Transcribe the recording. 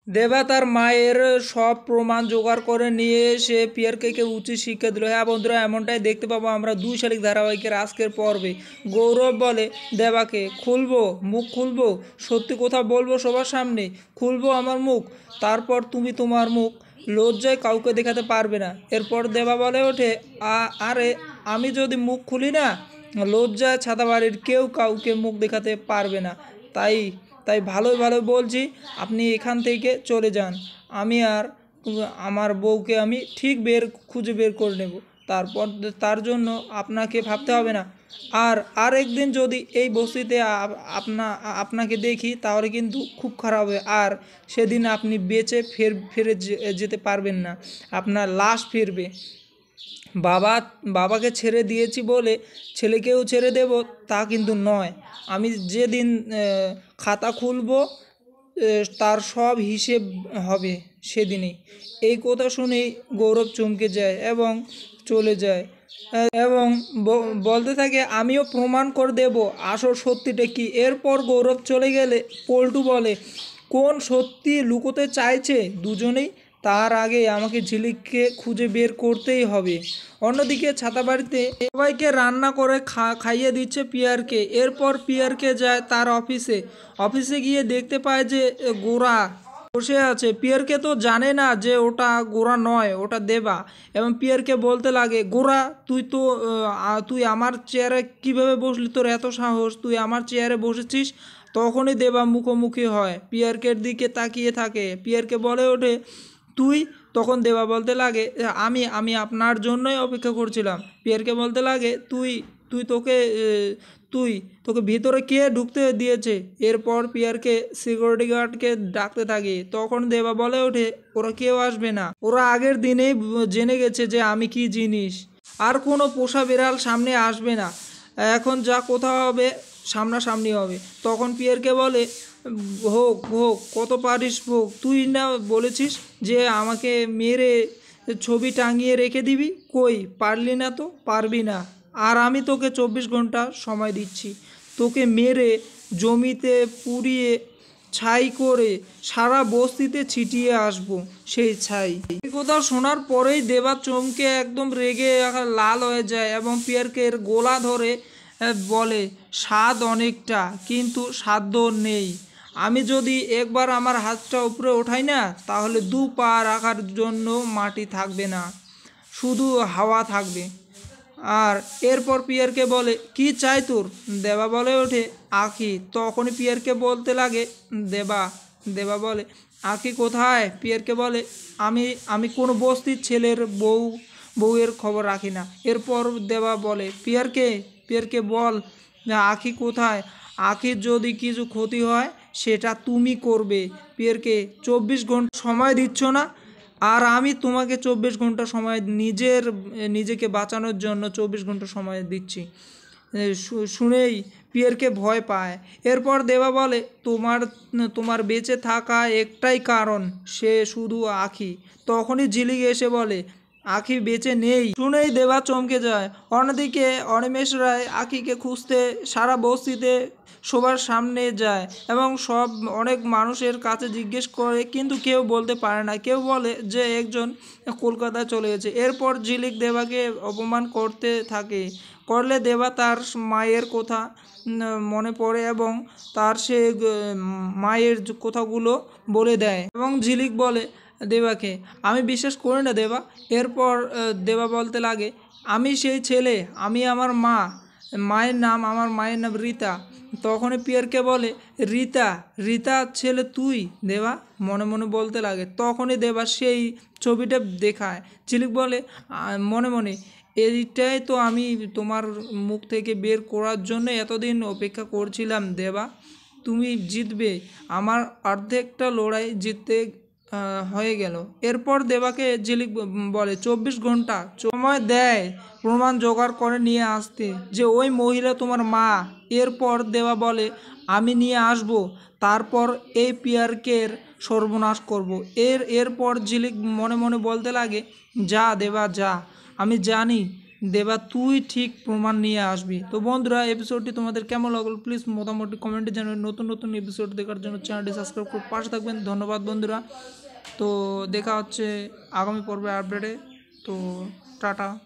দেবা তার মায়ের সব প্রমাণ জোগাড় করে নিয়ে সে পিয়ারকে উচিত শিক্ষা দিল। হ্যাঁ বন্ধুরা, এমনটাই দেখতে পাবো আমরা 2 শালিক ধারাবাহিকের আজকের পর্বে। গৌরব বলে দেবাকে, খুলবো মুখ খুলবো, সত্যি কথা বলবো সবার সামনে, খুলবো আমার মুখ, তারপর তুমি তোমার মুখ লজ্জায় কাউকে দেখাতে পারবে না। এরপর দেবা বলে ওঠে, আরে আমি যদি মুখ খুলি না, লজ্জায় ছাতাবাড়ির কেউ কাউকে মুখ দেখাতে পারবে না। তাই তাই ভালোই ভালো বলছি, আপনি এখান থেকে চলে যান। আমি আর আমার বউকে আমি ঠিক খুঁজে বের করে নেব। তারপর তার জন্য আপনাকে ভাবতে হবে না। আর একদিন যদি এই বস্তিতে আপনাকে দেখি তাহলে কিন্তু খুব খারাপ হবে। আর সেদিন আপনি বেঁচে ফিরে যেতে পারবেন না, আপনার লাশ ফিরবে। বাবা বাবাকে ছেড়ে দিয়েছি বলে ছেলেকেও ছেড়ে দেব তা কিন্তু নয়। আমি যেদিন খাতা খুলব তার সব হিসেব হবে সেদিনই। এই কথা শুনেই গৌরব চমকে যায় এবং চলে যায় এবং বলতে থাকে, আমিও প্রমাণ করে দেব আসল সত্যিটা কি। এরপর গৌরব চলে গেলে পল্টু বলে, কোন সত্যি লুকোতে চাইছে দুজনেই, তার আগে আমাকে ঝিলিককে খুঁজে বের করতেই হবে। অন্যদিকে ছাতাবাড়িতে সবাইকে রান্না করে খাইয়ে দিচ্ছে পিয়ারকে। এরপর পিয়ারকে যায় তার অফিসে গিয়ে দেখতে পায় যে গোরা বসে আছে। পিয়ারকে তো জানে না যে ওটা গোরা নয়, ওটা দেবা। এবং পিয়ারকে বলতে লাগে, গোরা তুই আমার চেয়ারে কিভাবে বসলি, তোর এত সাহস, তুই আমার চেয়ারে বসেছিস। তখনই দেবা মুখোমুখি হয়, পিয়ারকের দিকে তাকিয়ে থাকে। পিয়ারকে বলে ওঠে, তুই? তখন দেবা বলতে লাগে, আমি আমি আপনার জন্যই অপেক্ষা করছিলাম। পিয়ারকে বলতে লাগে, তুই তুই তোকে তুই তোকে ভিতরে কে ঢুকতে দিয়েছে? এরপর পিয়ারকে সিকিউরিটি গার্ডকে ডাকতে থাকে। তখন দেবা বলে ওঠে, ওরা কেউ আসবে না, ওরা আগের দিনেই জেনে গেছে যে আমি কি জিনিস। আর কোনো পোষা বিড়াল সামনে আসবে না, এখন যা কোথাও হবে সামনাসামনি হবে। তখন পিয়ারকে বলে, হোক হোক, কত পারিস ভোগ, তুই না বলেছিস যে আমাকে মেরে ছবি টাঙিয়ে রেখে দিবি, কই পারলি না তো, পারবি না। আর আমি তোকে 24 ঘন্টা সময় দিচ্ছি, তোকে মেরে জমিতে পুড়িয়ে ছাই করে সারা বস্তিতে ছিটিয়ে আসবো সেই ছাই। এই কথা শোনার পরেই দেবা চমকে একদম রেগে লাল হয়ে যায় এবং পিয়ারকের গোলা ধরে বলে, স্বাদ অনেকটা কিন্তু সাধ্য নেই। আমি যদি একবার আমার হাতটা উপরে ওঠাই না, তাহলে 2 পা রাখার জন্য মাটি থাকবে না, শুধু হাওয়া থাকবে। আর এরপর পিয়ারকে বলে, কি চাই তোর? দেবা বলে ওঠে, আঁখি। তখনই পিয়ারকে বলতে লাগে, দেবা দেবা বলে, আঁখি কোথায়? পিয়ারকে বলে, আমি আমি কোনো বস্তির ছেলের বউয়ের খবর রাখি না। এরপর দেবা বলে, পিয়ারকে বল আঁখি কোথায়? আঁখির যদি কিছু ক্ষতি হয় সেটা তুমি করবে। পিয়ারকে, 24 ঘন্টা সময় দিচ্ছ না? আর আমি তোমাকে 24 ঘন্টা সময় নিজেকে বাঁচানোর জন্য 24 ঘন্টা সময় দিচ্ছি। শুনেই পিয়ারকে ভয় পায়। এরপর দেবা বলে, তোমার বেঁচে থাকা একটাই কারণ, সে শুধু আঁখি। তখনই ঝিলিক এসে বলে, আঁখি বেঁচে নেই। শুনেই দেবা চমকে যায়। অন্যদিকে অনিমেষ রায় আঁখিকে খুঁজতে সারা বস্তিতে সবার সামনে যায় এবং অনেক মানুষের কাছে জিজ্ঞেস করে, কিন্তু কেউ বলতে পারে না। কেউ বলে যে একজন কলকাতায় চলে গেছে। এরপর ঝিলিক দেবাকে অপমান করতে থাকে। করলে দেবা তার মায়ের কথা মনে পড়ে এবং তার সে মায়ের কথাগুলো বলে দেয় এবং ঝিলিক বলে দেবাকে, আমি বিশ্বাস করি না দেবা। এরপর দেবা বলতে লাগে, আমি সেই ছেলে, আমি আমার আমার মায়ের নাম রীতা। তখনই পিয়ারকে বলে, রীতা ছেলে তুই? দেবা মনে মনে বলতে লাগে। তখনই দেবা সেই ছবিটা দেখায়। ঝিলিক বলে মনে মনে, এইটাই তো আমি তোমার মুখ থেকে বের করার জন্য এতদিন অপেক্ষা করছিলাম দেবা, তুমি জিতবে। আমার অর্ধেকটা লড়াই জিততে হয়ে গেল। এরপর দেবাকে ঝিলিক বলে 24 ঘন্টা সময় দেয় প্রমাণ জোগাড় করে নিয়ে আসতে যে ওই মহিলা তোমার মা। এরপর দেবা বলে, আমি নিয়ে আসব, তারপর এই পিয়ারকের সর্বনাশ করব। এরপর ঝিলিক মনে মনে বলতে লাগে, যা দেবা যা, আমি জানি দেবা তুই ঠিক প্রমাণ নিয়ে আসবি। তো বন্ধুরা এপিসোডটি তোমাদের কেমন লাগলো প্লিজ মোটামুটি কমেন্টে জানাবেন। নতুন নতুন এপিসোড দেখার জন্য চ্যানেলটি সাবস্ক্রাইব করে পাশে থাকবেন। ধন্যবাদ বন্ধুরা। তো দেখা হচ্ছে আগামী পর্বে আপডেটে। তো টাটা।